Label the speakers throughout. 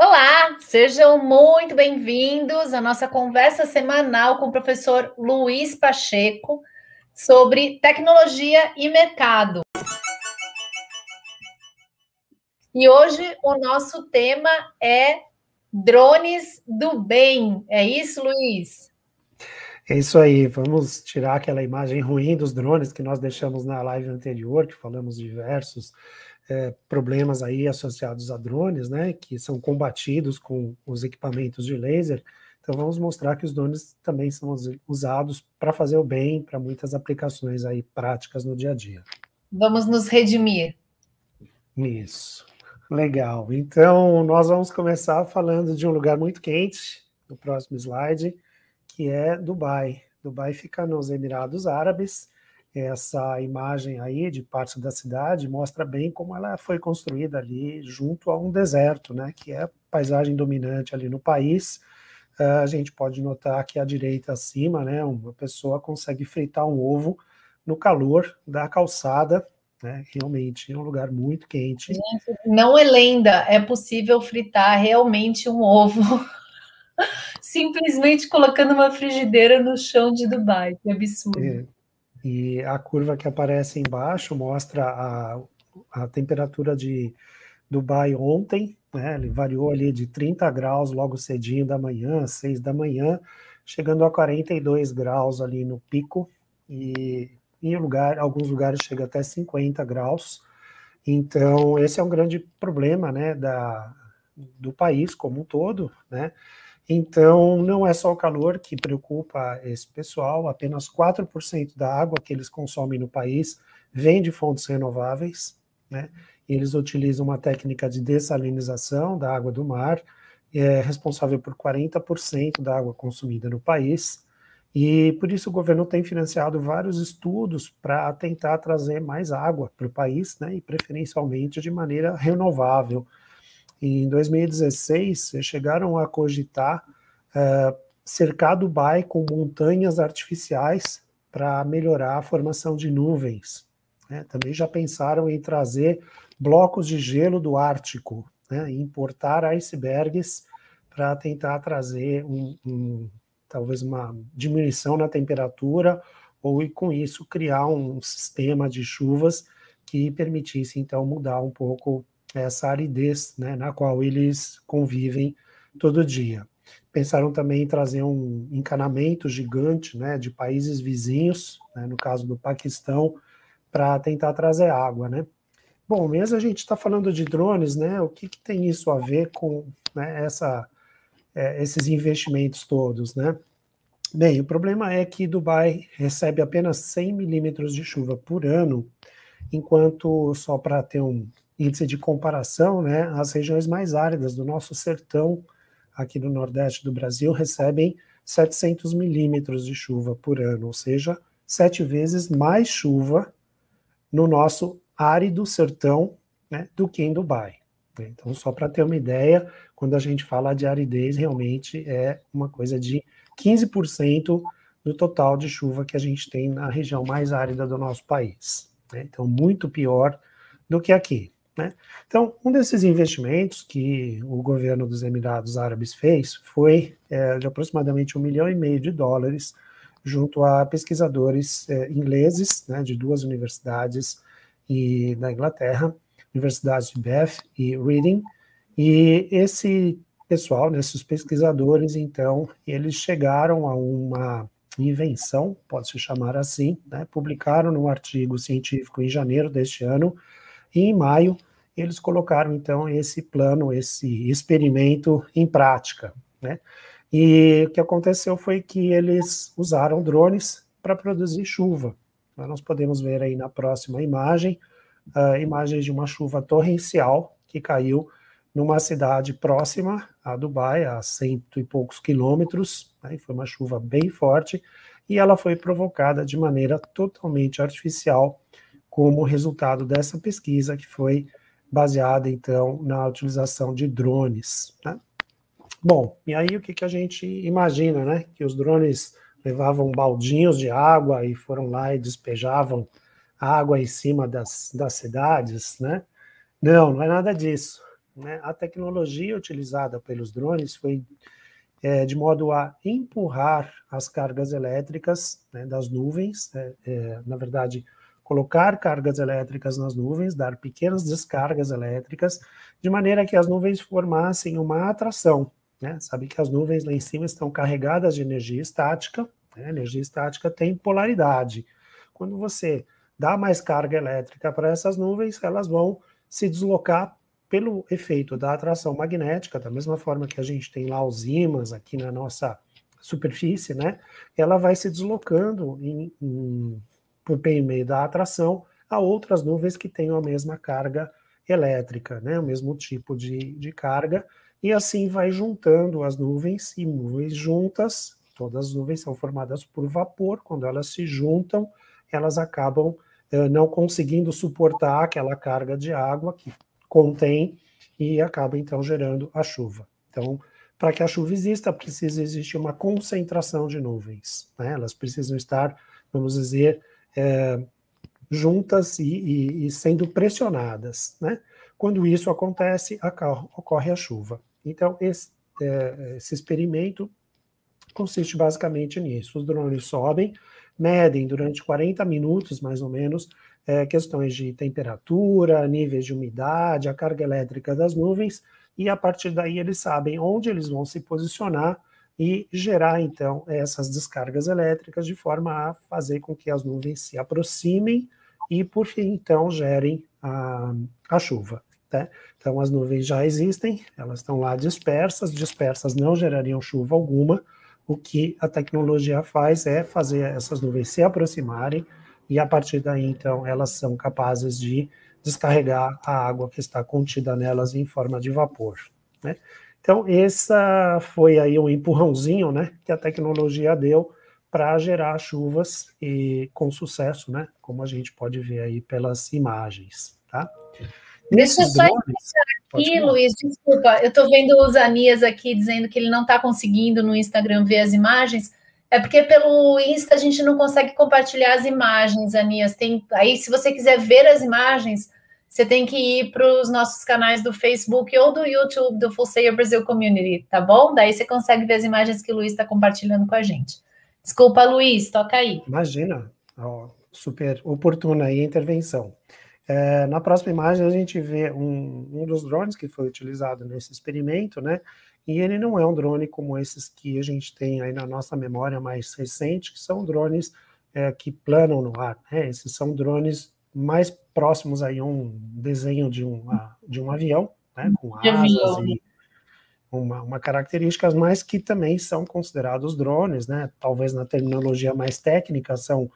Speaker 1: Olá, sejam muito bem-vindos à nossa conversa semanal com o professor Luiz Pacheco sobre tecnologia e mercado. E hoje o nosso tema é drones do bem. É isso, Luiz?
Speaker 2: É isso aí, vamos tirar aquela imagem ruim dos drones que nós deixamos na live anterior, que falamos de diversos problemas aí associados a drones, né, que são combatidos com os equipamentos de laser. Então vamos mostrar que os drones também são usados para fazer o bem, para muitas aplicações aí práticas no dia a dia.
Speaker 1: Vamos nos redimir.
Speaker 2: Isso, legal. Então nós vamos começar falando de um lugar muito quente, no próximo slide, que é Dubai. Dubai fica nos Emirados Árabes. Essa imagem aí de parte da cidade mostra bem como ela foi construída ali junto a um deserto, né, que é a paisagem dominante ali no país. A gente pode notar que à direita acima, né, uma pessoa consegue fritar um ovo no calor da calçada, né, realmente é um lugar muito quente.
Speaker 1: Gente, não é lenda, é possível fritar realmente um ovo simplesmente colocando uma frigideira no chão de Dubai. Que absurdo.
Speaker 2: E a curva que aparece embaixo mostra a temperatura de Dubai ontem, né? Ele variou ali de 30 graus logo cedinho da manhã, 6 da manhã, chegando a 42 graus ali no pico, e alguns lugares chega até 50 graus. Então, esse é um grande problema, né, do país como um todo, né? Então, não é só o calor que preocupa esse pessoal, apenas 4% da água que eles consomem no país vem de fontes renováveis, né? Eles utilizam uma técnica de dessalinização da água do mar, é responsável por 40% da água consumida no país, e por isso o governo tem financiado vários estudos para tentar trazer mais água para o país, né? E preferencialmente de maneira renovável. Em 2016, chegaram a cogitar cercar Dubai com montanhas artificiais para melhorar a formação de nuvens. Né? Também já pensaram em trazer blocos de gelo do Ártico, né? E importar icebergs para tentar trazer talvez uma diminuição na temperatura, ou com isso criar um sistema de chuvas que permitisse então mudar um pouco essa aridez, né, na qual eles convivem todo dia. Pensaram também em trazer um encanamento gigante, né, de países vizinhos, né, no caso do Paquistão, para tentar trazer água, né. Bom, mesmo a gente está falando de drones, né, o que tem isso a ver com, né, esses investimentos todos, né? Bem, o problema é que Dubai recebe apenas 100 milímetros de chuva por ano, enquanto, só para ter um índice de comparação, né, as regiões mais áridas do nosso sertão, aqui no Nordeste do Brasil, recebem 700 milímetros de chuva por ano, ou seja, 7 vezes mais chuva no nosso árido sertão, né, do que em Dubai. Então, só para ter uma ideia, quando a gente fala de aridez, realmente é uma coisa de 15% do total de chuva que a gente tem na região mais árida do nosso país. Né? Então, muito pior do que aqui. Né? Então, um desses investimentos que o governo dos Emirados Árabes fez foi de aproximadamente US$ 1,5 milhão junto a pesquisadores ingleses, né, de duas universidades da Inglaterra, universidades de Bath e Reading, e esse pessoal, né, esses pesquisadores, então, eles chegaram a uma invenção, pode-se chamar assim, né, publicaram num artigo científico em janeiro deste ano, e em maio eles colocaram, então, esse plano, esse experimento em prática, né? E o que aconteceu foi que eles usaram drones para produzir chuva. Nós podemos ver aí na próxima imagem, imagens de uma chuva torrencial que caiu numa cidade próxima a Dubai, a 100 e poucos quilômetros, né? Foi uma chuva bem forte, e ela foi provocada de maneira totalmente artificial, como resultado dessa pesquisa que foi baseada, então, na utilização de drones, né? Bom, e aí o que a gente imagina, né? Que os drones levavam baldinhos de água e foram lá e despejavam água em cima das cidades, né? Não, não é nada disso. né, a tecnologia utilizada pelos drones foi de modo a empurrar as cargas elétricas, né, das nuvens, na verdade, colocar cargas elétricas nas nuvens, dar pequenas descargas elétricas, de maneira que as nuvens formassem uma atração, né? Sabe que as nuvens lá em cima estão carregadas de energia estática, né? Energia estática tem polaridade. Quando você dá mais carga elétrica para essas nuvens, elas vão se deslocar pelo efeito da atração magnética, da mesma forma que a gente tem lá os ímãs aqui na nossa superfície, né? Ela vai se deslocando por meio da atração a outras nuvens que tenham a mesma carga elétrica, né? O mesmo tipo de carga, e assim vai juntando as nuvens, e nuvens juntas, todas as nuvens são formadas por vapor, quando elas se juntam, elas acabam não conseguindo suportar aquela carga de água que contém e acaba então gerando a chuva. Então, para que a chuva exista, precisa existir uma concentração de nuvens, né? Elas precisam estar, vamos dizer, juntas e sendo pressionadas, né? Quando isso acontece, ocorre a chuva. Então, esse experimento consiste basicamente nisso. Os drones sobem, medem durante 40 minutos, mais ou menos, questões de temperatura, níveis de umidade, a carga elétrica das nuvens, e a partir daí eles sabem onde eles vão se posicionar e gerar, então, essas descargas elétricas de forma a fazer com que as nuvens se aproximem e, por fim, então, gerem a chuva. Né? Então, as nuvens já existem, elas estão lá dispersas não gerariam chuva alguma. O que a tecnologia faz é fazer essas nuvens se aproximarem e, a partir daí, então, elas são capazes de descarregar a água que está contida nelas em forma de vapor, né? Então, essa foi aí um empurrãozinho, né, que a tecnologia deu para gerar chuvas e com sucesso, né, como a gente pode ver aí pelas imagens, tá?
Speaker 1: Deixa eu só aqui, Luiz, desculpa, eu estou vendo o Zanias aqui dizendo que ele não está conseguindo no Instagram ver as imagens. É porque pelo Insta a gente não consegue compartilhar as imagens, Anias. Aí, se você quiser ver as imagens, você tem que ir para os nossos canais do Facebook ou do YouTube do Full Sail Brasil Community, tá bom? Daí você consegue ver as imagens que o Luiz está compartilhando com a gente. Desculpa, Luiz, toca aí.
Speaker 2: Imagina, super oportuna aí a intervenção. Na próxima imagem a gente vê um dos drones que foi utilizado nesse experimento, né? E ele não é um drone como esses que a gente tem aí na nossa memória mais recente, que são drones que planam no ar, né? Esses são drones mais próximos aí a um desenho de um avião, né? Com asas e uma característica, mas que também são considerados drones, né? Talvez na terminologia mais técnica são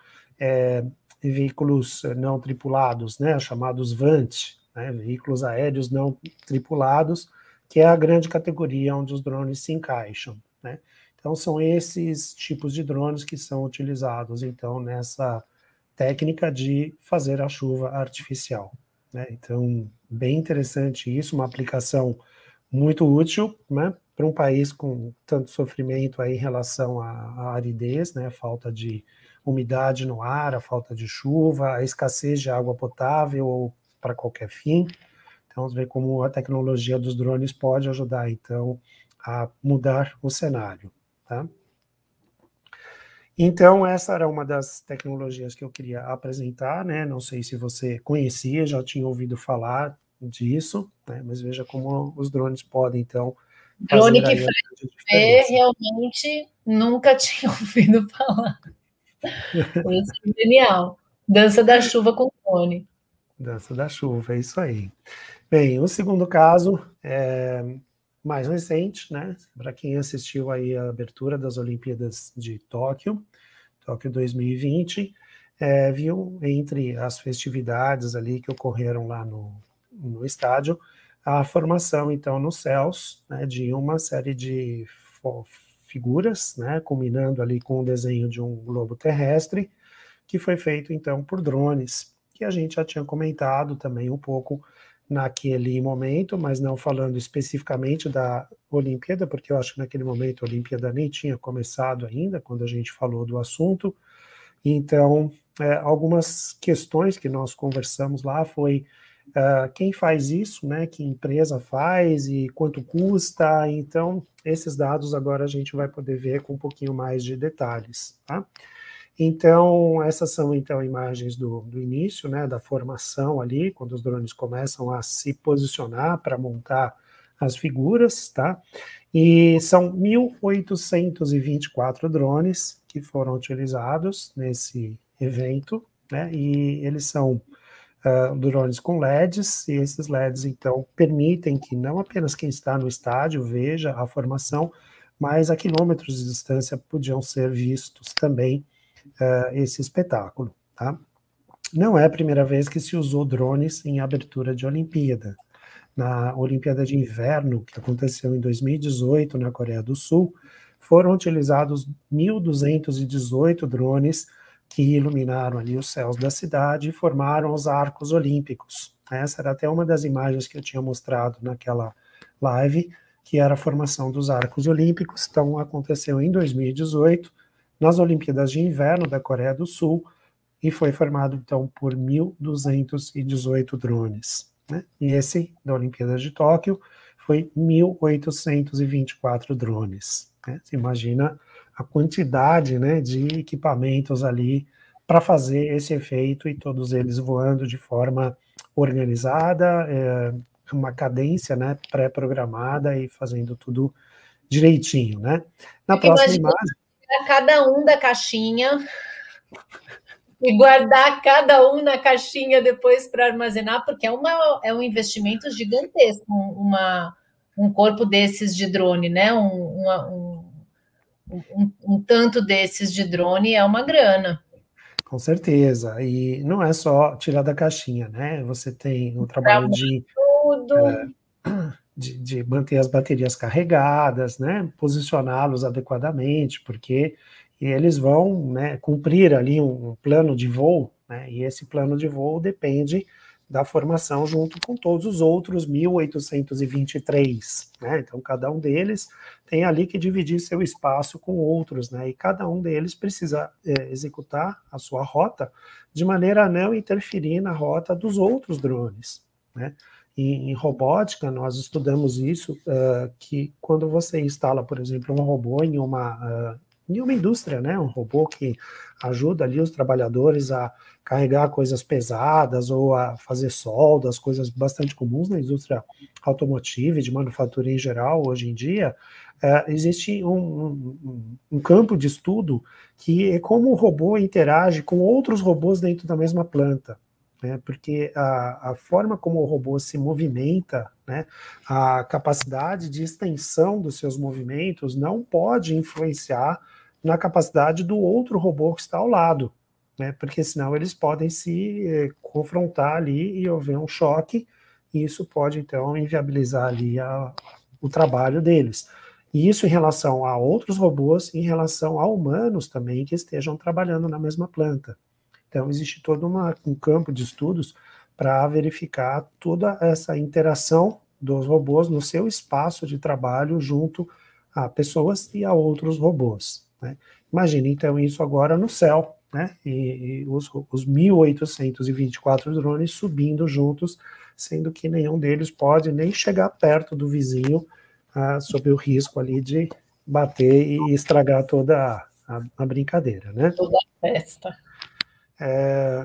Speaker 2: veículos não tripulados, né? Chamados VANT, né? Veículos aéreos não tripulados, que é a grande categoria onde os drones se encaixam, né? Então, são esses tipos de drones que são utilizados, então, nessa técnica de fazer a chuva artificial, né? Então, bem interessante isso, uma aplicação muito útil, né, para um país com tanto sofrimento aí em relação à aridez, né, a falta de umidade no ar, a falta de chuva, a escassez de água potável ou para qualquer fim. Então, vamos ver como a tecnologia dos drones pode ajudar, então, a mudar o cenário, tá? Então, essa era uma das tecnologias que eu queria apresentar, né? Não sei se você conhecia, já tinha ouvido falar disso, né? Mas veja como os drones podem, então,
Speaker 1: drone que faz realmente nunca tinha ouvido falar. Isso é genial. Dança da chuva com drone.
Speaker 2: Dança da chuva, é isso aí. Bem, o segundo caso é mais recente, né? Para quem assistiu aí a abertura das Olimpíadas de Tóquio 2020, viu entre as festividades ali que ocorreram lá no estádio, a formação, então, nos céus, né, de uma série de figuras, né, culminando ali com o desenho de um globo terrestre, que foi feito, então, por drones, que a gente já tinha comentado também um pouco naquele momento, mas não falando especificamente da Olimpíada, porque eu acho que naquele momento a Olimpíada nem tinha começado ainda, quando a gente falou do assunto. Então, algumas questões que nós conversamos lá foi Quem faz isso, né? Que empresa faz e quanto custa? Então, esses dados agora a gente vai poder ver com um pouquinho mais de detalhes, tá? Então, essas são, então, imagens do início, né, da formação ali, quando os drones começam a se posicionar para montar as figuras, tá? E são 1.824 drones que foram utilizados nesse evento, né, e eles são drones com LEDs, e esses LEDs, então, permitem que não apenas quem está no estádio veja a formação, mas a quilômetros de distância podiam ser vistos também esse espetáculo, tá? Não é a primeira vez que se usou drones em abertura de Olimpíada. Na Olimpíada de Inverno, que aconteceu em 2018 na Coreia do Sul, foram utilizados 1.218 drones que iluminaram ali os céus da cidade e formaram os arcos olímpicos. Essa era até uma das imagens que eu tinha mostrado naquela live, que era a formação dos arcos olímpicos. Então, aconteceu em 2018, nas Olimpíadas de Inverno da Coreia do Sul, e foi formado, então, por 1.218 drones, né? E esse, da Olimpíada de Tóquio, foi 1.824 drones, né? Você imagina a quantidade, né, de equipamentos ali para fazer esse efeito, e todos eles voando de forma organizada, uma cadência, né, pré-programada e fazendo tudo direitinho, né? Na próxima imagem...
Speaker 1: Cada um da caixinha e guardar cada um na caixinha depois para armazenar, porque é um investimento gigantesco, um corpo desses de drone, né? Um tanto desses de drone é uma grana.
Speaker 2: Com certeza, e não é só tirar da caixinha, né? Você tem o trabalho de manter as baterias carregadas, né? Posicioná-los adequadamente, porque eles vão, né, cumprir ali um plano de voo, né? E esse plano de voo depende da formação junto com todos os outros 1.823, né? Então, cada um deles tem ali que dividir seu espaço com outros, né? E cada um deles precisa executar a sua rota de maneira a não interferir na rota dos outros drones, né? Em robótica, nós estudamos isso, que quando você instala, por exemplo, um robô em uma indústria, né, um robô que ajuda ali os trabalhadores a carregar coisas pesadas ou a fazer soldas, coisas bastante comuns na indústria automotiva e de manufatura em geral, hoje em dia, existe um campo de estudo que é como o robô interage com outros robôs dentro da mesma planta, né, porque a forma como o robô se movimenta, né, a capacidade de extensão dos seus movimentos não pode influenciar na capacidade do outro robô que está ao lado, né, porque senão eles podem se confrontar ali e haver um choque, e isso pode então inviabilizar ali o trabalho deles. E isso em relação a outros robôs, em relação a humanos também que estejam trabalhando na mesma planta. Então, existe todo um campo de estudos para verificar toda essa interação dos robôs no seu espaço de trabalho junto a pessoas e a outros robôs, né? Imagine, então, isso agora no céu, né? E os 1.824 drones subindo juntos, sendo que nenhum deles pode nem chegar perto do vizinho, sob o risco ali de bater e estragar toda a brincadeira, né?
Speaker 1: Toda a festa.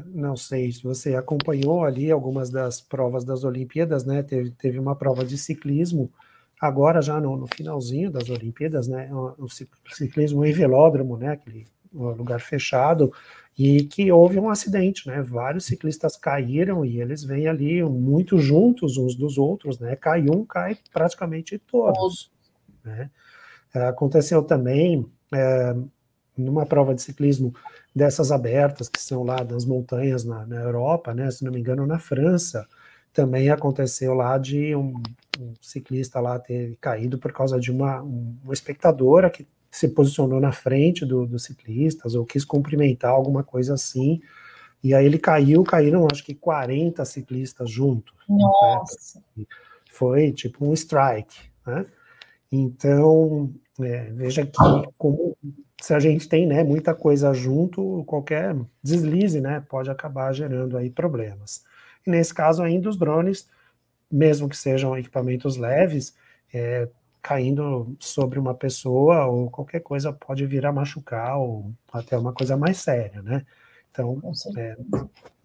Speaker 2: Não sei se você acompanhou ali algumas das provas das Olimpíadas, né? Teve uma prova de ciclismo, agora já no finalzinho das Olimpíadas, né? O ciclismo em velódromo, né? Aquele lugar fechado, e que houve um acidente, né? Vários ciclistas caíram e eles vêm ali muito juntos uns dos outros, né? Cai um, cai praticamente todos, né? Aconteceu também numa prova de ciclismo dessas abertas, que são lá das montanhas na Europa, né, se não me engano, na França, também aconteceu lá de um ciclista lá ter caído por causa de uma espectadora que se posicionou na frente dos ciclistas, ou quis cumprimentar, alguma coisa assim, e aí ele caíram acho que 40 ciclistas juntos.
Speaker 1: Nossa!
Speaker 2: Né? Foi tipo um strike, né? Então, veja que como se a gente tem, né, muita coisa junto, qualquer deslize, né, pode acabar gerando aí problemas. e nesse caso ainda os drones, mesmo que sejam equipamentos leves, caindo sobre uma pessoa ou qualquer coisa pode vir a machucar ou até uma coisa mais séria, né? Então, é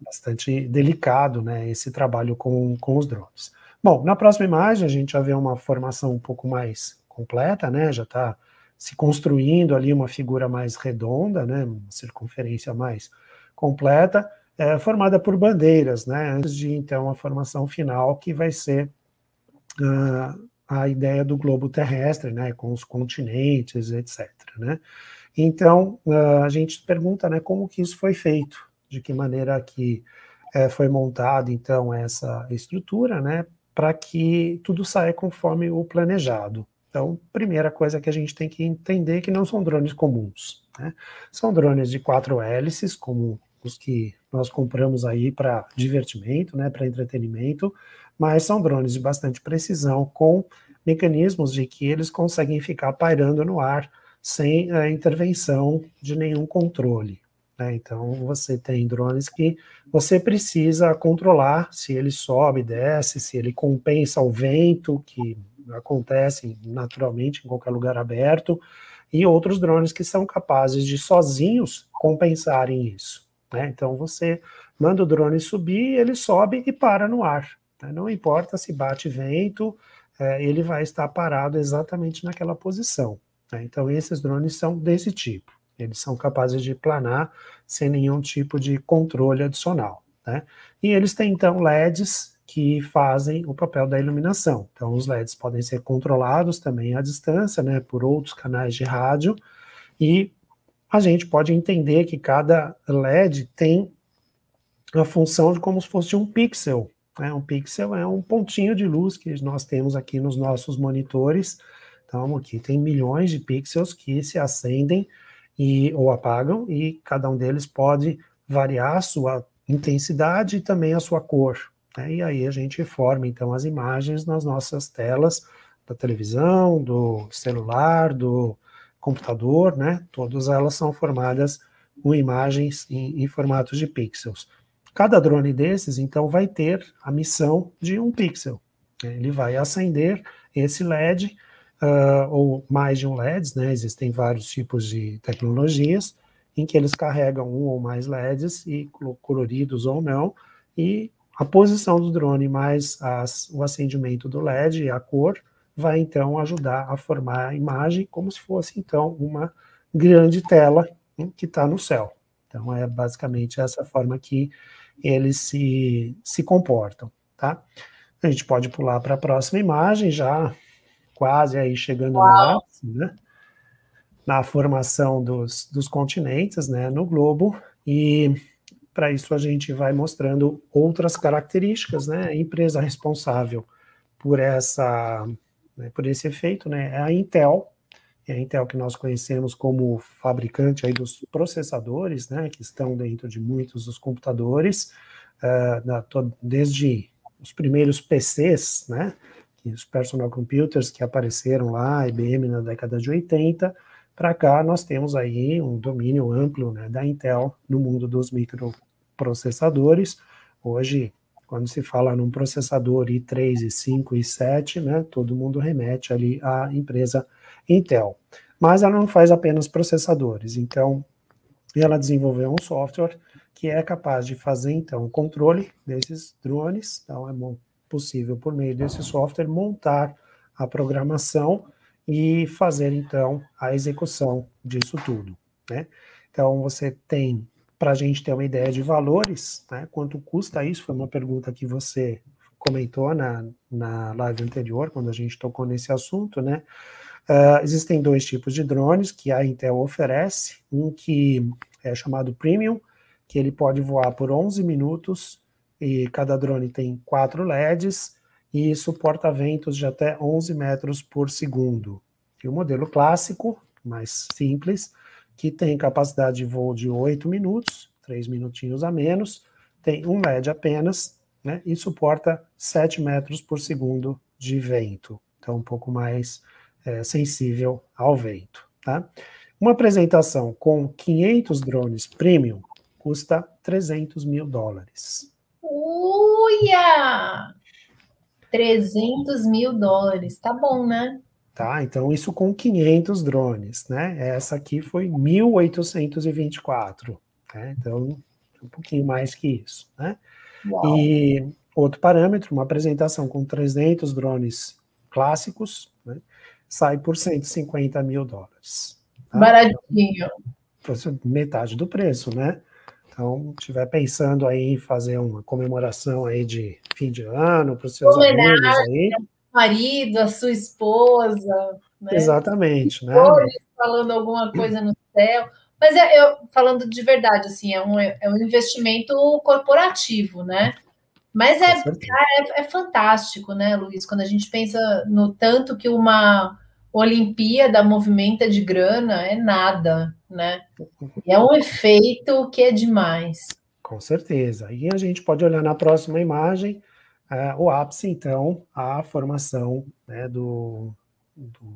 Speaker 2: bastante delicado, né, esse trabalho com os drones. Bom, na próxima imagem a gente já vê uma formação um pouco mais completa, né, já está se construindo ali uma figura mais redonda, né, uma circunferência mais completa, formada por bandeiras, né, antes de então a formação final que vai ser a ideia do globo terrestre, né, com os continentes, etc., né. Então, a gente pergunta, né, como que isso foi feito, de que maneira que foi montada, então, essa estrutura, né, para que tudo saia conforme o planejado. Então, primeira coisa que a gente tem que entender que não são drones comuns, né, são drones de 4 hélices, como os que nós compramos aí para divertimento, né, para entretenimento, mas são drones de bastante precisão, com mecanismos de que eles conseguem ficar pairando no ar sem a intervenção de nenhum controle, né? Então, você tem drones que você precisa controlar se ele sobe, desce, se ele compensa o vento, que acontece naturalmente em qualquer lugar aberto, e outros drones que são capazes de sozinhos compensarem isso, né? Então, você manda o drone subir, ele sobe e para no ar, né? Não importa se bate vento, ele vai estar parado exatamente naquela posição. Então, esses drones são desse tipo. Eles são capazes de planar sem nenhum tipo de controle adicional, né? E eles têm, então, LEDs que fazem o papel da iluminação. Então, os LEDs podem ser controlados também à distância, né, por outros canais de rádio, e a gente pode entender que cada LED tem a função de como se fosse um pixel, né? Um pixel é um pontinho de luz que nós temos aqui nos nossos monitores. Então, aqui tem milhões de pixels que se acendem ou apagam, e cada um deles pode variar a sua intensidade e também a sua cor, né? E aí a gente forma, então, as imagens nas nossas telas da televisão, do celular, do computador, né? Todas elas são formadas com imagens em formatos de pixels. Cada drone desses, então, vai ter a missão de um pixel. Ele vai acender esse LED, ou mais de um LEDs, né? Existem vários tipos de tecnologias em que eles carregam um ou mais LEDs, e coloridos ou não, e a posição do drone mais o acendimento do LED e a cor vai, então, ajudar a formar a imagem como se fosse, então, uma grande tela que está no céu. Então, é basicamente essa forma que eles se comportam, tá? A gente pode pular para a próxima imagem, já quase aí chegando no ápice, né? Na formação dos continentes, né, no globo, e para isso a gente vai mostrando outras características, né? A empresa responsável por por esse efeito, né, é a Intel. É a Intel que nós conhecemos como fabricante aí dos processadores, né, que estão dentro de muitos dos computadores, desde os primeiros PCs, né, os personal computers que apareceram lá, IBM na década de 80, para cá nós temos aí um domínio amplo, né, da Intel no mundo dos microprocessadores. Hoje, quando se fala num processador i3, i5, i7, né, todo mundo remete ali à empresa Intel. Mas ela não faz apenas processadores, então ela desenvolveu um software que é capaz de fazer, então, o controle desses drones. Então, é possível, por meio desse software, montar a programação e fazer, então, a execução disso tudo, né? Então, você tem, para a gente ter uma ideia de valores, né, quanto custa isso, foi uma pergunta que você comentou na live anterior, quando a gente tocou nesse assunto, né? Existem dois tipos de drones que a Intel oferece, um que é chamado Premium, que ele pode voar por 11 minutos, e cada drone tem 4 LEDs, e suporta ventos de até 11 metros por segundo. E o modelo clássico, mais simples, que tem capacidade de voo de 8 minutos, 3 minutinhos a menos, tem um LED apenas, né, e suporta 7 metros por segundo de vento. Então, um pouco mais sensível ao vento, tá? Uma apresentação com 500 drones premium custa $300 mil.
Speaker 1: Ui! Uia! $300 mil, tá bom, né?
Speaker 2: Tá, então isso com 500 drones, né? Essa aqui foi 1.824, né? Então, um pouquinho mais que isso, né?
Speaker 1: Uau.
Speaker 2: E outro parâmetro, uma apresentação com 300 drones clássicos, né? Sai por $150 mil. Tá?
Speaker 1: Baratinho.
Speaker 2: Metade do preço, né? Então, estiver pensando aí em fazer uma comemoração aí de fim de ano para os seus amigos aí.
Speaker 1: Marido, a sua esposa, né?
Speaker 2: Exatamente, né?
Speaker 1: Falando alguma coisa no céu. Mas eu falando de verdade, assim, é um investimento corporativo, né? Mas é fantástico, né, Luiz? Quando a gente pensa no tanto que uma Olimpíada movimenta de grana, é nada, né? É um efeito que é demais.
Speaker 2: Com certeza. E a gente pode olhar na próxima imagem o ápice, então, a formação, né, do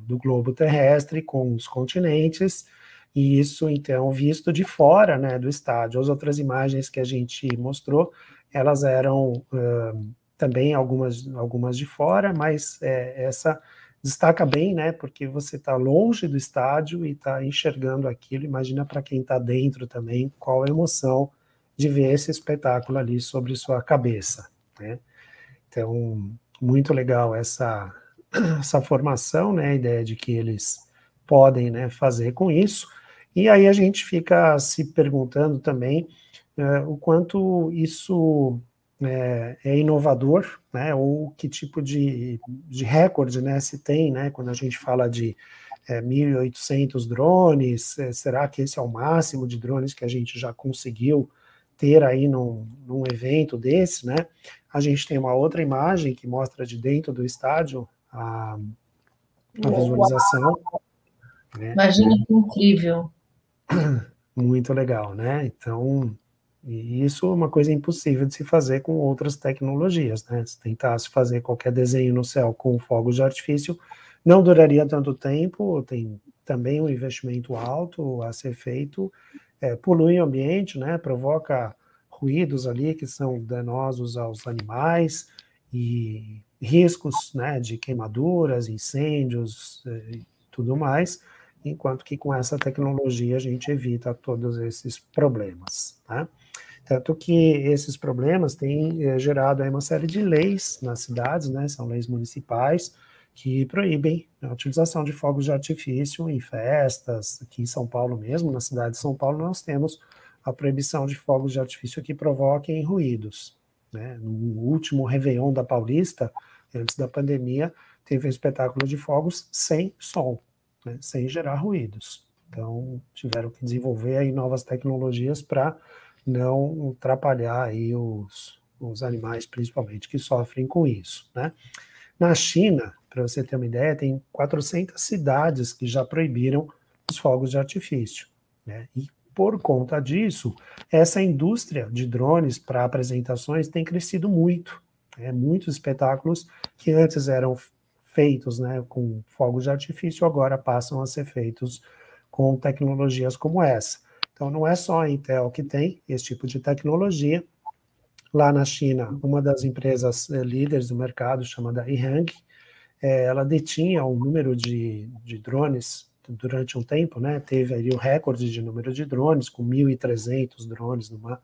Speaker 2: globo terrestre com os continentes, e isso, então, visto de fora, né, do estádio. As outras imagens que a gente mostrou, elas eram também algumas de fora, mas essa destaca bem, né, porque você está longe do estádio e está enxergando aquilo. Imagina para quem está dentro também, qual a emoção de ver esse espetáculo ali sobre sua cabeça, né? Então, muito legal essa formação, né, a ideia de que eles podem, né, fazer com isso. E aí a gente fica se perguntando também o quanto isso é inovador, né, ou que tipo de recorde, né, se tem, né, quando a gente fala de 1.800 drones, será que esse é o máximo de drones que a gente já conseguiu ter aí num evento desse, né? A gente tem uma outra imagem que mostra de dentro do estádio a visualização. Né?
Speaker 1: Imagina que incrível.
Speaker 2: Muito legal, né? Então, isso é uma coisa impossível de se fazer com outras tecnologias, né? Se tentasse fazer qualquer desenho no céu com fogos de artifício, não duraria tanto tempo, tem também um investimento alto a ser feito, polui o ambiente, né? Provoca ruídos ali que são danosos aos animais e riscos, né, de queimaduras, incêndios e tudo mais, enquanto que com essa tecnologia a gente evita todos esses problemas, né? Tanto que esses problemas têm gerado aí uma série de leis nas cidades, né, são leis municipais, que proíbem a utilização de fogos de artifício em festas. Aqui em São Paulo mesmo, na cidade de São Paulo, nós temos a proibição de fogos de artifício que provoquem ruídos, né? No último Réveillon da Paulista, antes da pandemia, teve um espetáculo de fogos sem som, né, sem gerar ruídos. Então, tiveram que desenvolver aí novas tecnologias para não atrapalhar aí os animais, principalmente, que sofrem com isso, né? Na China, para você ter uma ideia, tem 400 cidades que já proibiram os fogos de artifício, né? E por conta disso, essa indústria de drones para apresentações tem crescido muito. Muitos espetáculos que antes eram feitos, né, com fogos de artifício, agora passam a ser feitos com tecnologias como essa. Então, não é só a Intel que tem esse tipo de tecnologia. Lá na China, uma das empresas líderes do mercado, chamada Ehang, ela detinha um número de drones durante um tempo, né? Teve ali o recorde de número de drones, com 1.300 drones numa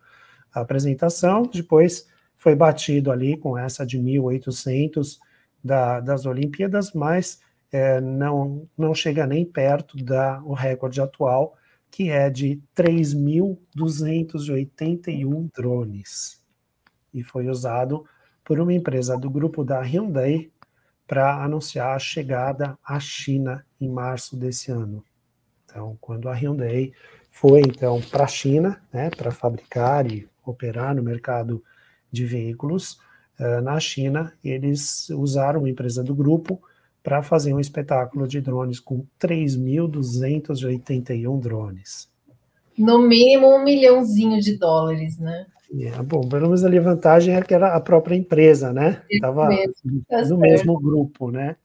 Speaker 2: apresentação. Depois foi batido ali com essa de 1.800 das Olimpíadas, mas não chega nem perto o recorde atual, que é de 3.281 drones. E foi usado por uma empresa do grupo da Hyundai para anunciar a chegada à China em março desse ano. Então, quando a Hyundai foi então para a China, né, para fabricar e operar no mercado de veículos na China, eles usaram uma empresa do grupo para fazer um espetáculo de drones com 3.281 drones.
Speaker 1: No mínimo $1 milhãozinho, né?
Speaker 2: Bom, pelo menos ali a vantagem é que era a própria empresa, né? Estava no mesmo grupo, né?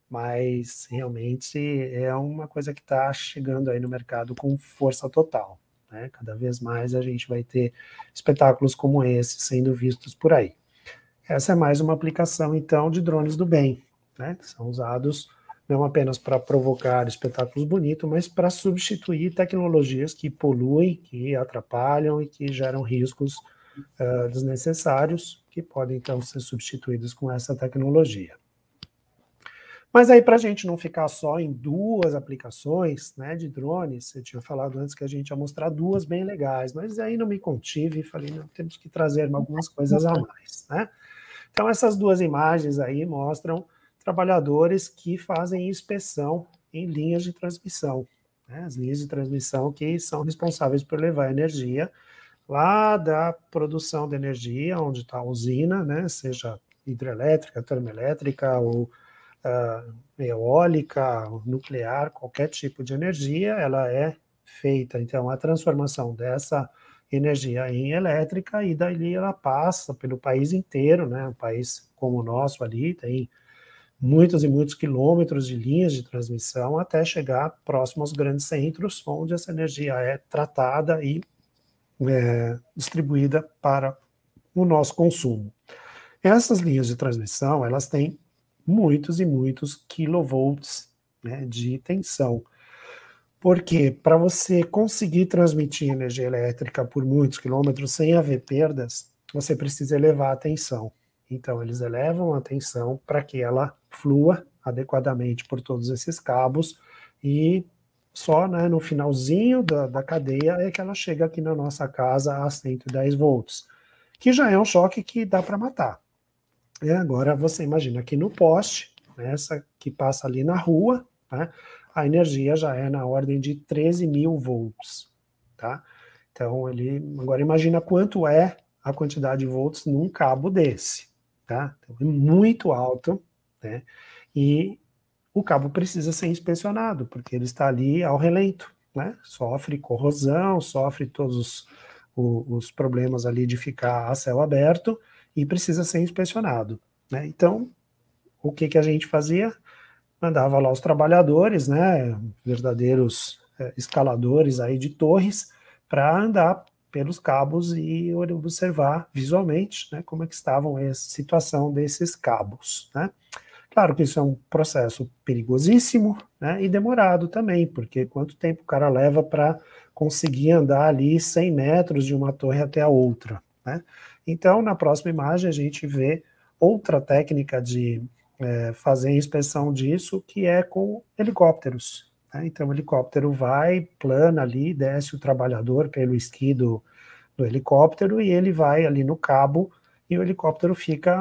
Speaker 2: Mas realmente é uma coisa que está chegando aí no mercado com força total, né? Cada vez mais a gente vai ter espetáculos como esse sendo vistos por aí. Essa é mais uma aplicação, então, de drones do bem, né? Que são usados não apenas para provocar espetáculos bonitos, mas para substituir tecnologias que poluem, que atrapalham e que geram riscos desnecessários, que podem, então, ser substituídos com essa tecnologia. Mas aí, para a gente não ficar só em 2 aplicações, né, de drones, você tinha falado antes que a gente ia mostrar 2 bem legais, mas aí não me contive e falei, não, temos que trazer algumas coisas a mais, né? Então, essas 2 imagens aí mostram trabalhadores que fazem inspeção em linhas de transmissão, né? As linhas de transmissão que são responsáveis por levar energia lá da produção de energia, onde está a usina, né, seja hidrelétrica, termoelétrica ou eólica, nuclear, qualquer tipo de energia, ela é feita, então, a transformação dessa energia em elétrica, e dali ela passa pelo país inteiro, né, um país como o nosso ali, tem muitos e muitos quilômetros de linhas de transmissão, até chegar próximo aos grandes centros, onde essa energia é tratada e distribuída para o nosso consumo. Essas linhas de transmissão, elas têm muitos e muitos kilovolts, né, de tensão. Porque para você conseguir transmitir energia elétrica por muitos quilômetros sem haver perdas, você precisa elevar a tensão. Então, eles elevam a tensão para que ela flua adequadamente por todos esses cabos e só, né, no finalzinho da cadeia é que ela chega aqui na nossa casa a 110 volts, que já é um choque que dá para matar. E agora você imagina aqui no poste, né, essa que passa ali na rua, né, a energia já é na ordem de 13.000 volts, tá? Então, agora imagina quanto é a quantidade de volts num cabo desse, tá? Então, é muito alto, né? E o cabo precisa ser inspecionado, porque ele está ali ao relento, né? Sofre corrosão, sofre todos os problemas ali de ficar a céu aberto e precisa ser inspecionado, né? Então, o que a gente fazia? Mandava lá os trabalhadores, né, verdadeiros escaladores aí de torres, para andar pelos cabos e observar visualmente, né, como é que estavam a situação desses cabos, né. Claro que isso é um processo perigosíssimo, né, e demorado também, porque quanto tempo o cara leva para conseguir andar ali 100 metros de uma torre até a outra, né. Então, na próxima imagem, a gente vê outra técnica de fazer inspeção disso, que é com helicópteros, né? Então o helicóptero vai, plana ali, desce o trabalhador pelo esqui do helicóptero e ele vai ali no cabo e o helicóptero fica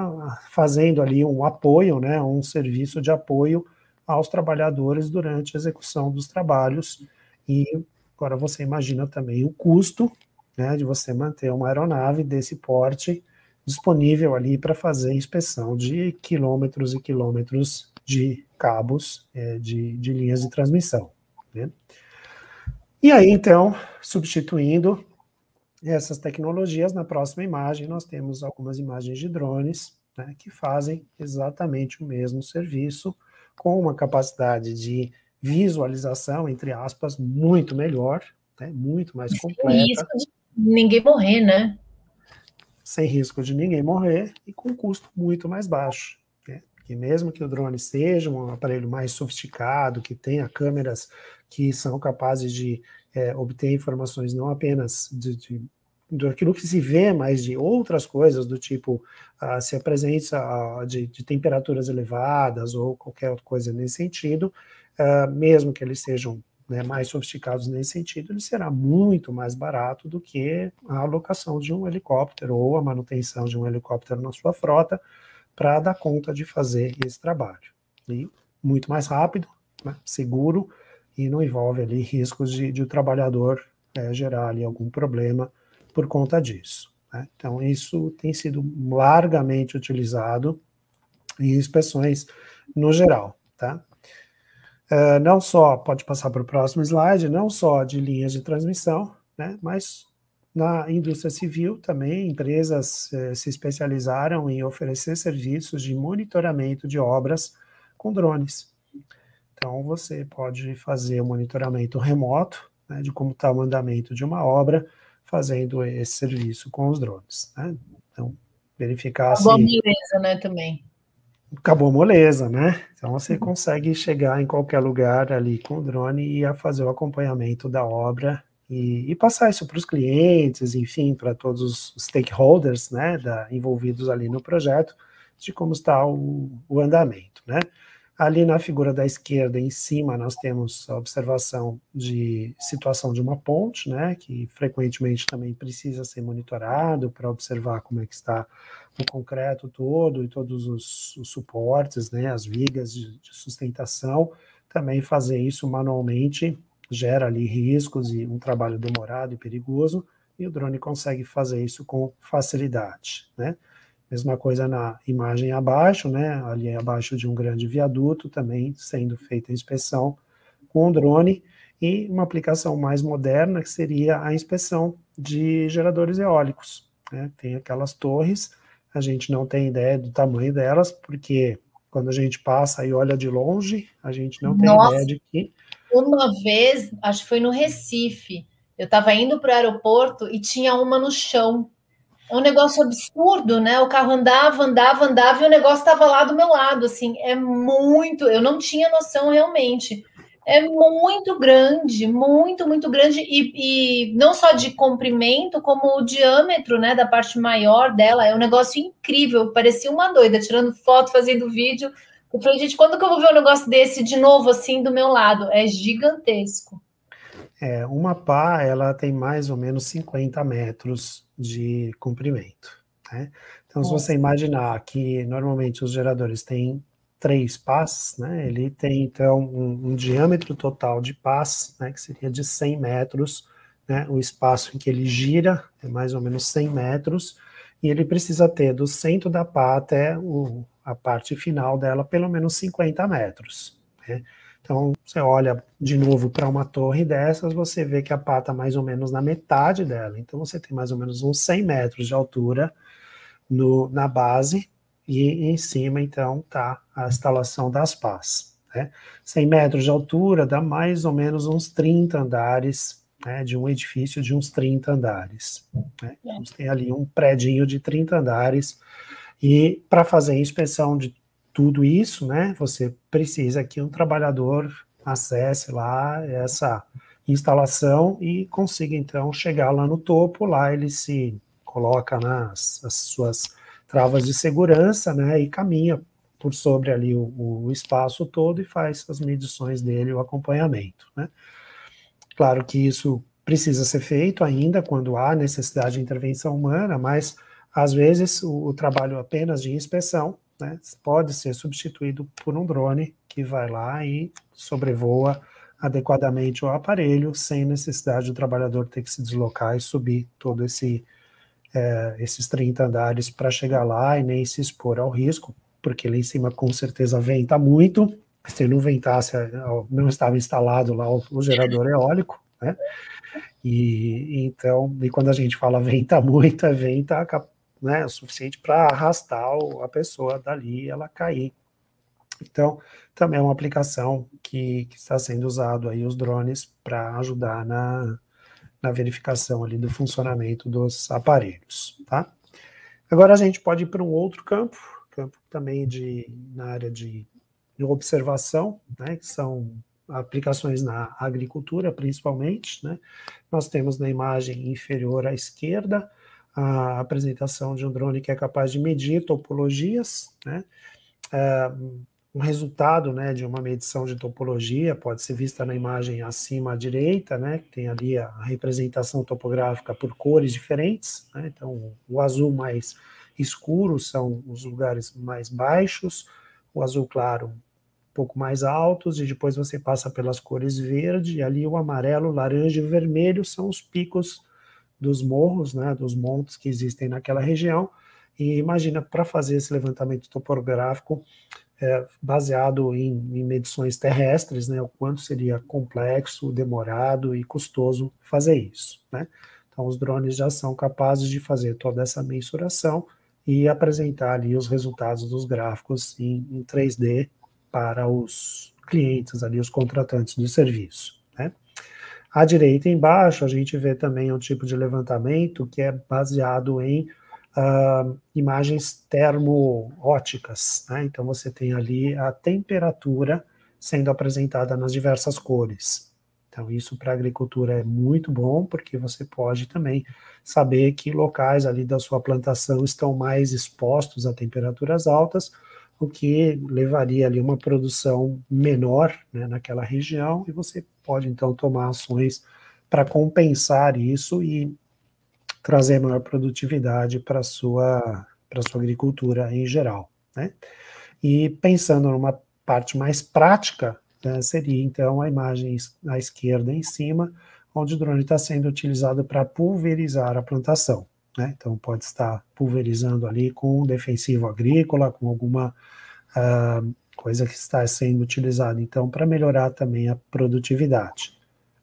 Speaker 2: fazendo ali um apoio, né, um serviço de apoio aos trabalhadores durante a execução dos trabalhos. E agora você imagina também o custo, né, de você manter uma aeronave desse porte disponível ali para fazer inspeção de quilômetros e quilômetros de cabos de linhas de transmissão, né? E aí, então, substituindo essas tecnologias, na próxima imagem nós temos algumas imagens de drones, né, que fazem exatamente o mesmo serviço, com uma capacidade de visualização, entre aspas, muito melhor, né, muito mais completa.
Speaker 1: Sem risco de ninguém morrer, né?
Speaker 2: Sem risco de ninguém morrer e com custo muito mais baixo, né? Porque mesmo que o drone seja um aparelho mais sofisticado, que tenha câmeras que são capazes de obter informações não apenas daquilo que se vê, mas de outras coisas, do tipo se a presença de temperaturas elevadas ou qualquer outra coisa nesse sentido, mesmo que eles sejam, né, mais sofisticados nesse sentido, ele será muito mais barato do que a alocação de um helicóptero ou a manutenção de um helicóptero na sua frota para dar conta de fazer esse trabalho. E muito mais rápido, né, seguro, e não envolve ali riscos de o trabalhador gerar ali algum problema por conta disso, né? Então, isso tem sido largamente utilizado em inspeções no geral, tá? Não só, pode passar para o próximo slide, não só de linhas de transmissão, né, mas na indústria civil também, empresas se especializaram em oferecer serviços de monitoramento de obras com drones. Então, você pode fazer o monitoramento remoto, né, de como está o andamento de uma obra, fazendo esse serviço com os drones, né? Então, verificar
Speaker 1: se... Acabou a moleza, né, também.
Speaker 2: Acabou a moleza, né? Então você consegue chegar em qualquer lugar ali com o drone e a fazer o acompanhamento da obra e passar isso para os clientes, enfim, para todos os stakeholders, né, envolvidos ali no projeto, de como está o andamento, né? Ali na figura da esquerda, em cima, nós temos a observação de situação de uma ponte, né, que frequentemente também precisa ser monitorado para observar como é que está o concreto todo e todos os suportes, né, as vigas de sustentação. Também fazer isso manualmente gera ali riscos e um trabalho demorado e perigoso, e o drone consegue fazer isso com facilidade, né? Mesma coisa na imagem abaixo, né? Ali abaixo de um grande viaduto, também sendo feita a inspeção com o drone, e uma aplicação mais moderna, que seria a inspeção de geradores eólicos, né? Tem aquelas torres, a gente não tem ideia do tamanho delas, porque quando a gente passa e olha de longe, a gente não tem ideia de que...
Speaker 1: Uma vez, acho que foi no Recife, eu estava indo para o aeroporto e tinha uma no chão. É um negócio absurdo, né? O carro andava e o negócio estava lá do meu lado, assim, é muito, eu não tinha noção realmente. É muito grande, muito grande, e não só de comprimento, como o diâmetro, né, da parte maior dela, é um negócio incrível, parecia uma doida, tirando foto, fazendo vídeo. Eu falei, gente, quando que eu vou ver um negócio desse de novo, assim, do meu lado? É gigantesco.
Speaker 2: Uma pá, ela tem mais ou menos 50 metros de comprimento, né? Então, se você imaginar que normalmente os geradores têm 3 pás, né? Ele tem, então, um diâmetro total de pás, né? Que seria de 100 metros, né? O espaço em que ele gira é mais ou menos 100 metros, e ele precisa ter do centro da pá até a parte final dela pelo menos 50 metros, né? Então, você olha de novo para uma torre dessas, você vê que a pá está mais ou menos na metade dela. Então, você tem mais ou menos uns 100 metros de altura na base, e em cima, então, está a instalação das pás, né? 100 metros de altura dá mais ou menos uns 30 andares, né, de um edifício de uns 30 andares, né? Então, você tem ali um predinho de 30 andares, e para fazer a inspeção de tudo isso, né, você precisa que um trabalhador acesse lá essa instalação e consiga, então, chegar lá no topo. Lá ele se coloca nas as suas travas de segurança, né, e caminha por sobre ali o espaço todo e faz as medições dele, o acompanhamento, né. Claro que isso precisa ser feito ainda quando há necessidade de intervenção humana, mas às vezes o trabalho apenas de inspeção, né, pode ser substituído por um drone que vai lá e sobrevoa adequadamente o aparelho, sem necessidade do trabalhador ter que se deslocar e subir todo esses 30 andares para chegar lá e nem se expor ao risco, porque lá em cima com certeza venta muito. Se não ventasse, não estava instalado lá o gerador eólico, né? E quando a gente fala venta muito, é venta, né, o suficiente para arrastar a pessoa dali e ela cair. Então, também é uma aplicação que está sendo usado aí os drones para ajudar na verificação ali do funcionamento dos aparelhos, tá? Agora a gente pode ir para um outro campo também na área de observação, né, que são aplicações na agricultura, principalmente, né? Nós temos na imagem inferior à esquerda a apresentação de um drone que é capaz de medir topologias, né? Um resultado, né, de uma medição de topologia pode ser vista na imagem acima à direita, né, que tem ali a representação topográfica por cores diferentes, né? Então o azul mais escuro são os lugares mais baixos, o azul claro pouco mais altos, e depois você passa pelas cores verde, e ali o amarelo, laranja e vermelho são os picos dos morros, né, dos montes que existem naquela região. E imagina, para fazer esse levantamento topográfico baseado em medições terrestres, né, o quanto seria complexo, demorado e custoso fazer isso, né? Então os drones já são capazes de fazer toda essa mensuração e apresentar ali os resultados dos gráficos em 3D para os clientes ali, os contratantes do serviço, né? À direita embaixo a gente vê também um tipo de levantamento que é baseado em imagens termo-óticas, né? Então você tem ali a temperatura sendo apresentada nas diversas cores. Então isso para a agricultura é muito bom, porque você pode também saber que locais ali da sua plantação estão mais expostos a temperaturas altas, o que levaria ali uma produção menor, né, naquela região, e você pode então tomar ações para compensar isso e trazer maior produtividade para a sua agricultura em geral, né? E pensando numa parte mais prática, né, seria então a imagem à esquerda em cima, onde o drone está sendo utilizado para pulverizar a plantação, né? Então pode estar pulverizando ali com um defensivo agrícola, com alguma coisa que está sendo utilizada então para melhorar também a produtividade.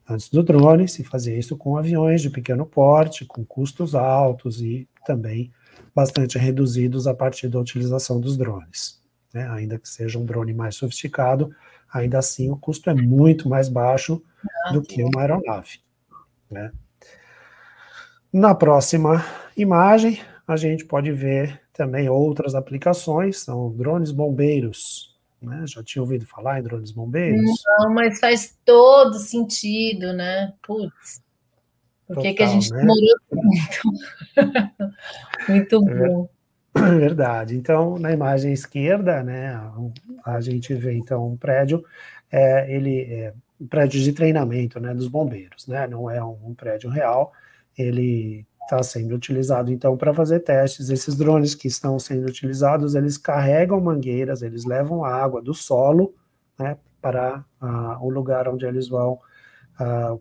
Speaker 2: Antes do drone, se fazia isso com aviões de pequeno porte, com custos altos e também bastante reduzidos a partir da utilização dos drones, né? Ainda que seja um drone mais sofisticado, ainda assim o custo é muito mais baixo do que uma aeronave, né? Na próxima imagem, a gente pode ver também outras aplicações, são drones bombeiros, né? Já tinha ouvido falar em drones bombeiros?
Speaker 1: Não, mas faz todo sentido, né? Putz, por que a
Speaker 2: Total,
Speaker 1: gente
Speaker 2: né?
Speaker 1: demorou tanto? Muito bom.
Speaker 2: É verdade. Então, na imagem esquerda, né, a gente vê então um prédio, ele é um prédio de treinamento, né, dos bombeiros, né? Não é um prédio real. Ele está sendo utilizado então para fazer testes. Esses drones que estão sendo utilizados, eles carregam mangueiras, eles levam a água do solo, né, para o lugar onde eles vão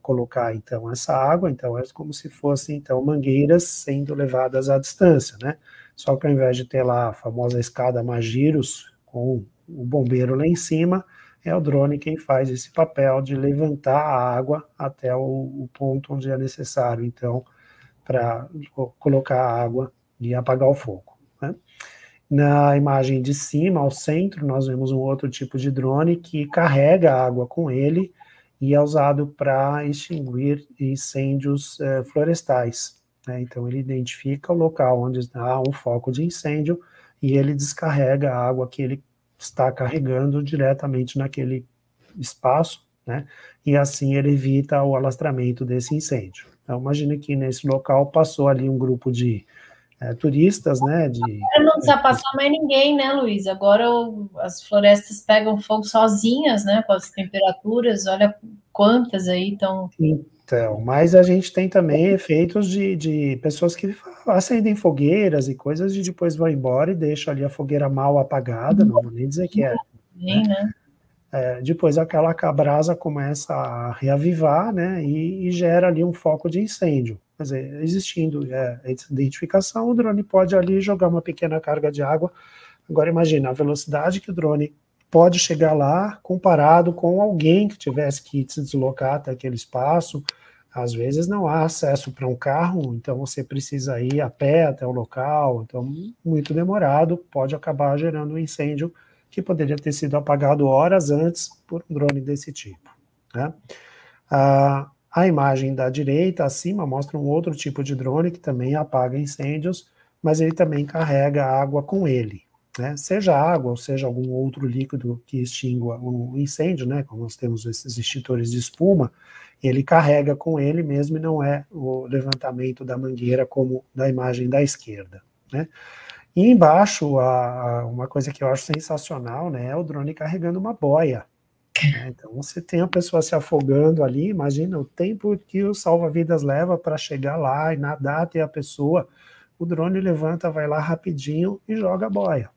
Speaker 2: colocar então essa água. Então é como se fossem então mangueiras sendo levadas à distância, né? Só que ao invés de ter lá a famosa escada Magiros com o bombeiro lá em cima, é o drone quem faz esse papel de levantar a água até o ponto onde é necessário, então, para colocar a água e apagar o fogo, né? Na imagem de cima, ao centro, nós vemos um outro tipo de drone que carrega a água com ele e é usado para extinguir incêndios florestais, né? Então ele identifica o local onde há um foco de incêndio e ele descarrega a água que ele está carregando diretamente naquele espaço, né? E assim ele evita o alastramento desse incêndio. Então imagine que nesse local passou ali um grupo de turistas, né?
Speaker 1: Não precisa passar mais ninguém, né, Luiz? Agora as florestas pegam fogo sozinhas, né? Com as temperaturas, olha quantas aí estão.
Speaker 2: Então, mas a gente tem também efeitos de pessoas que acendem fogueiras e coisas e depois vão embora e deixam ali a fogueira mal apagada, não vou nem dizer que é, né? Depois aquela brasa começa a reavivar, né, e gera ali um foco de incêndio. Quer dizer, existindo essa identificação, o drone pode ali jogar uma pequena carga de água. Agora imagina a velocidade que o drone pode chegar lá comparado com alguém que tivesse que se deslocar até aquele espaço. Às vezes não há acesso para um carro, então você precisa ir a pé até o local, então muito demorado, pode acabar gerando um incêndio que poderia ter sido apagado horas antes por um drone desse tipo, né? A imagem da direita, acima, mostra um outro tipo de drone que também apaga incêndios, mas ele também carrega água com ele, né? Seja água ou seja algum outro líquido que extingua um incêndio, né? Como nós temos esses extintores de espuma, ele carrega com ele mesmo e não é o levantamento da mangueira como da imagem da esquerda, né? E embaixo, uma coisa que eu acho sensacional, né, é o drone carregando uma boia, né? Então você tem a pessoa se afogando ali, imagina o tempo que o salva-vidas leva para chegar lá e nadar até a pessoa, o drone levanta, vai lá rapidinho e joga a boia,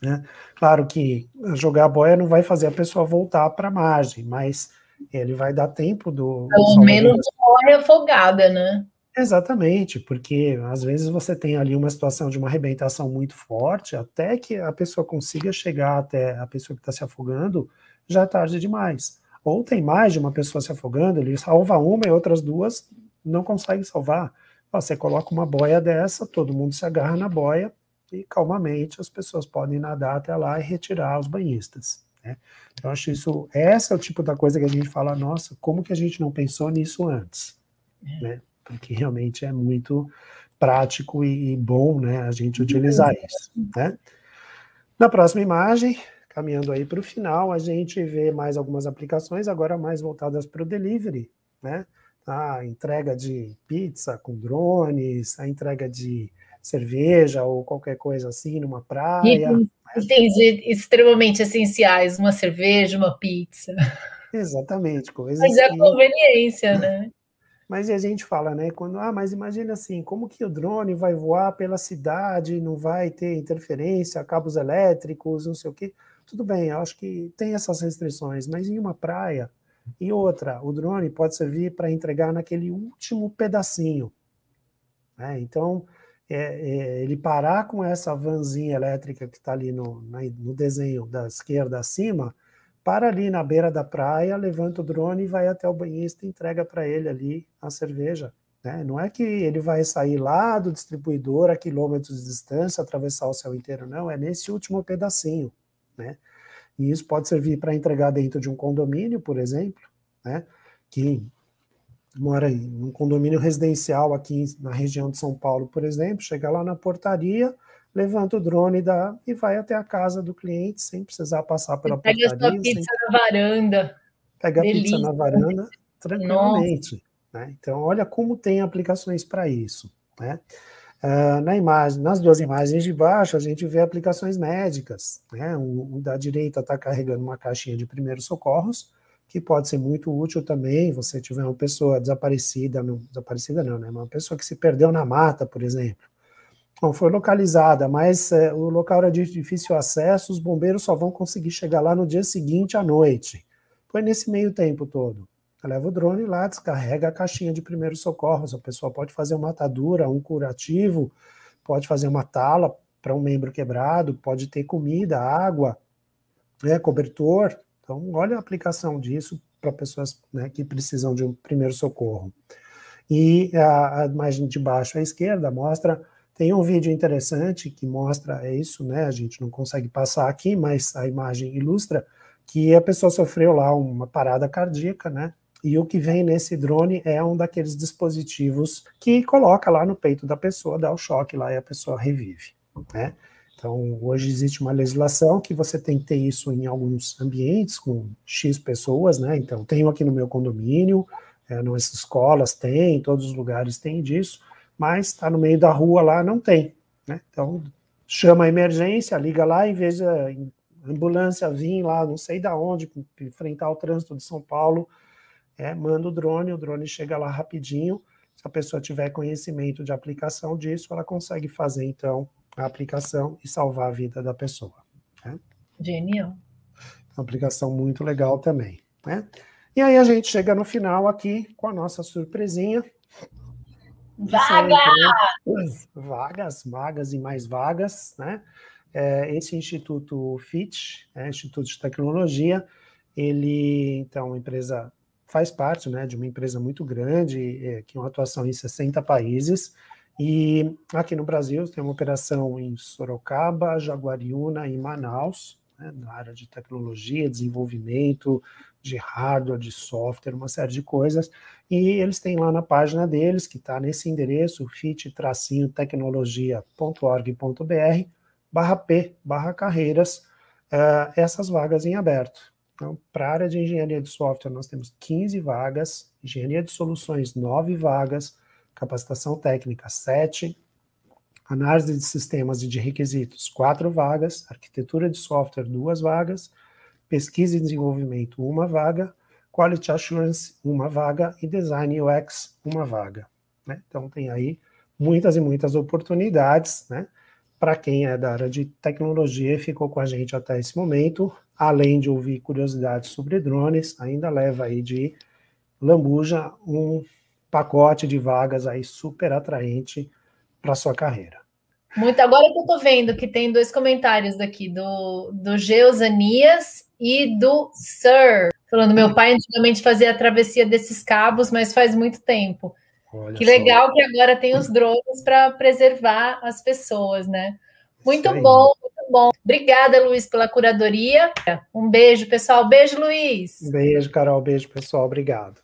Speaker 2: né? Claro que jogar a boia não vai fazer a pessoa voltar para a margem, mas ele vai dar tempo do
Speaker 1: Pelo menos morre afogada, né?
Speaker 2: Exatamente, porque às vezes você tem ali uma situação de uma arrebentação muito forte, até que a pessoa consiga chegar até a pessoa que está se afogando, já é tarde demais. Ou tem mais de uma pessoa se afogando, ele salva uma e outras duas não conseguem salvar. Você coloca uma boia dessa, todo mundo se agarra na boia e calmamente as pessoas podem nadar até lá e retirar os banhistas, né? Eu acho isso, esse é o tipo da coisa que a gente fala, nossa, como que a gente não pensou nisso antes, né? Porque realmente é muito, prático e bom, né, a gente utilizar isso, né? Na próxima imagem, caminhando aí para o final, a gente vê mais algumas aplicações, agora mais voltadas para o delivery, né? A entrega de pizza com drones, a entrega de cerveja ou qualquer coisa assim numa praia.
Speaker 1: Itens extremamente essenciais, uma cerveja, uma pizza.
Speaker 2: Exatamente, coisas
Speaker 1: Mas é
Speaker 2: que...
Speaker 1: conveniência, né?
Speaker 2: Mas a gente fala, né, quando, mas imagina assim, como que o drone vai voar pela cidade, não vai ter interferência, cabos elétricos, não sei o quê. Tudo bem, eu acho que tem essas restrições, mas em uma praia, e outra, o drone pode servir para entregar naquele último pedacinho, né? Então, ele parar com essa vanzinha elétrica que está ali no desenho da esquerda acima, para ali na beira da praia, levanta o drone e vai até o banhista e entrega para ele ali a cerveja, né? Não é que ele vai sair lá do distribuidor a quilômetros de distância, atravessar o céu inteiro, não, é nesse último pedacinho, né? E isso pode servir para entregar dentro de um condomínio, por exemplo, né? Que mora em um condomínio residencial aqui na região de São Paulo, por exemplo, chega lá na portaria, levanta o drone e vai até a casa do cliente sem precisar passar pela portaria.
Speaker 1: Pega a sua pizza na varanda.
Speaker 2: Pega a pizza na varanda tranquilamente, né? Então, olha como tem aplicações para isso, né? Nas duas imagens de baixo, a gente vê aplicações médicas, né? O da direita está carregando uma caixinha de primeiros socorros, que pode ser muito útil também, você tiver uma pessoa desaparecida não, né? Uma pessoa que se perdeu na mata, por exemplo. Não foi localizada, mas o local era de difícil acesso, os bombeiros só vão conseguir chegar lá no dia seguinte à noite. Foi nesse meio tempo todo. Leva o drone lá, descarrega a caixinha de primeiros socorros, a pessoa pode fazer uma atadura, um curativo, pode fazer uma tala para um membro quebrado, pode ter comida, água, cobertor. Então, olha a aplicação disso para pessoas, né, que precisam de um primeiro socorro. E a imagem de baixo à esquerda tem um vídeo interessante que mostra isso, né? A gente não consegue passar aqui, mas a imagem ilustra que a pessoa sofreu lá uma parada cardíaca, né? E o que vem nesse drone é um daqueles dispositivos que coloca lá no peito da pessoa, dá o choque lá e a pessoa revive, né? Então, hoje existe uma legislação que você tem que ter isso em alguns ambientes com X pessoas, né? Então, tenho aqui no meu condomínio, nas escolas tem, em todos os lugares tem disso, mas está no meio da rua lá, não tem, né? Então, chama a emergência, liga lá, em vez da ambulância vir lá, não sei da onde, enfrentar o trânsito de São Paulo, manda o drone chega lá rapidinho, se a pessoa tiver conhecimento de aplicação disso, ela consegue fazer, então, a aplicação e salvar a vida da pessoa, né?
Speaker 1: Genial.
Speaker 2: Uma aplicação muito legal também, né? E aí a gente chega no final aqui com a nossa surpresinha. Vagas e mais vagas, né? Esse Instituto FIT, Instituto de Tecnologia, ele, então, a empresa faz parte, né, de uma empresa muito grande, que tem uma atuação em 60 países, e aqui no Brasil tem uma operação em Sorocaba, Jaguariúna e Manaus, né, na área de tecnologia, desenvolvimento, de hardware, de software, uma série de coisas, e eles têm lá na página deles, que está nesse endereço, fit-tecnologia.org.br/p/carreiras, essas vagas em aberto. Então, para a área de engenharia de software, nós temos 15 vagas, engenharia de soluções, 9 vagas, capacitação técnica, 7, análise de sistemas e de requisitos, 4 vagas, arquitetura de software, 2 vagas, pesquisa e desenvolvimento, 1 vaga, quality assurance, 1 vaga, e design UX, 1 vaga, né? Então, tem aí muitas e muitas oportunidades, né? Para quem é da área de tecnologia e ficou com a gente até esse momento, além de ouvir curiosidades sobre drones, ainda leva aí de lambuja um pacote de vagas aí super atraente para sua carreira.
Speaker 1: Muito. Agora que eu estou vendo que tem 2 comentários daqui, do Geusanias e do Sir, falando, meu pai antigamente fazia a travessia desses cabos, mas faz muito tempo. Olha que legal que agora tem os drones para preservar as pessoas, né? Muito bom, muito bom. Obrigada, Luiz, pela curadoria. Um beijo, pessoal. Beijo, Luiz.
Speaker 2: Beijo, Carol. Beijo, pessoal. Obrigado.